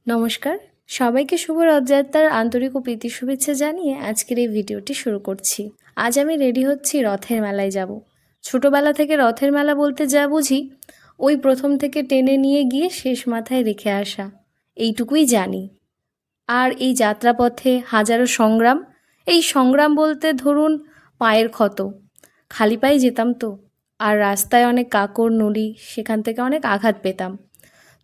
নমস্কার, সবাইকে শুভ রথযাত্রার আন্তরিক ও প্রীতি শুভেচ্ছা জানিয়ে আজকের এই ভিডিওটি শুরু করছি। আজ আমি রেডি হচ্ছি, রথের মেলায় যাব। ছোটোবেলা থেকে রথের মেলা বলতে যা বুঝি, ওই প্রথম থেকে টেনে নিয়ে গিয়ে শেষ মাথায় রেখে আসা, এইটুকুই জানি। আর এই যাত্রাপথে হাজারো সংগ্রাম, এই সংগ্রাম বলতে ধরুন পায়ের ক্ষত, খালি পায়ে যেতাম তো, আর রাস্তায় অনেক কাকড় নুড়ি, সেখান থেকে অনেক আঘাত পেতাম।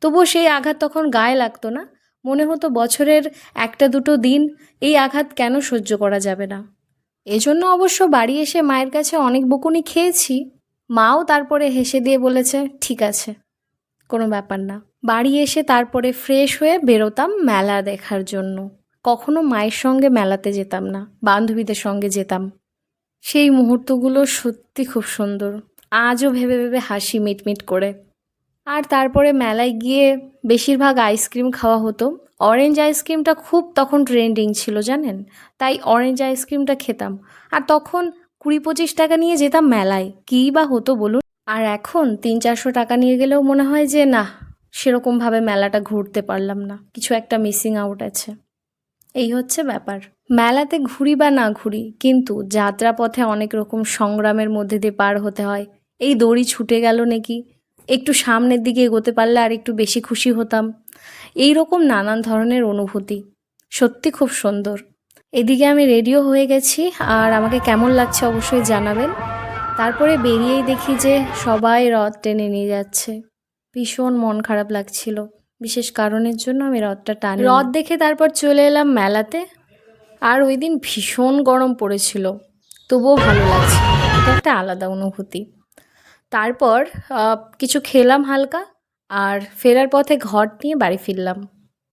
তবুও সেই আঘাত তখন গায়ে লাগতো না, মনে হতো বছরের একটা দুটো দিন এই আঘাত কেন সহ্য করা যাবে না। এজন্য অবশ্য বাড়ি এসে মায়ের কাছে অনেক বকুনি খেয়েছি। মাও তারপরে হেসে দিয়ে বলেছে, ঠিক আছে, কোনো ব্যাপার না। বাড়ি এসে তারপরে ফ্রেশ হয়ে বেরোতাম মেলা দেখার জন্য। কখনো মায়ের সঙ্গে মেলাতে যেতাম না, বান্ধবীদের সঙ্গে যেতাম। সেই মুহূর্তগুলো সত্যি খুব সুন্দর, আজও ভেবে ভেবে হাসি মিটমিট করে। আর তারপরে মেলায় গিয়ে বেশিরভাগ আইসক্রিম খাওয়া হতো। অরেঞ্জ আইসক্রিমটা খুব তখন ট্রেন্ডিং ছিল জানেন, তাই অরেঞ্জ আইসক্রিমটা খেতাম। আর তখন 20-25 টাকা নিয়ে যেতাম মেলায়, কী বা হতো বলুন। আর এখন 300-400 টাকা নিয়ে গেলেও মনে হয় যে না, সেরকমভাবে মেলাটা ঘুরতে পারলাম না, কিছু একটা মিসিং আউট আছে। এই হচ্ছে ব্যাপার। মেলাতে ঘুরি বা না ঘুরি, কিন্তু যাত্রাপথে অনেক রকম সংগ্রামের মধ্যে দিয়ে পার হতে হয়। এই দড়ি ছুটে গেল নাকি, একটু সামনের দিকে এগোতে পারলে আর একটু বেশি খুশি হতাম। এই রকম নানান ধরনের অনুভূতি, সত্যি খুব সুন্দর। এদিকে আমি রেডিও হয়ে গেছি, আর আমাকে কেমন লাগছে অবশ্যই জানাবেন। তারপরে বেরিয়েই দেখি যে সবাই রথ টেনে নিয়ে যাচ্ছে। ভীষণ মন খারাপ লাগছিল, বিশেষ কারণের জন্য আমি রথটা টানি। রথ দেখে তারপর চলে এলাম মেলাতে। আর ওই দিন ভীষণ গরম পড়েছিল, তবুও ভালো লাগছিল, এটা একটা আলাদা অনুভূতি। তারপর কিছু খেলাম হালকা, আর ফেরার পথে ঘর নিয়ে বাড়ি ফিরলাম।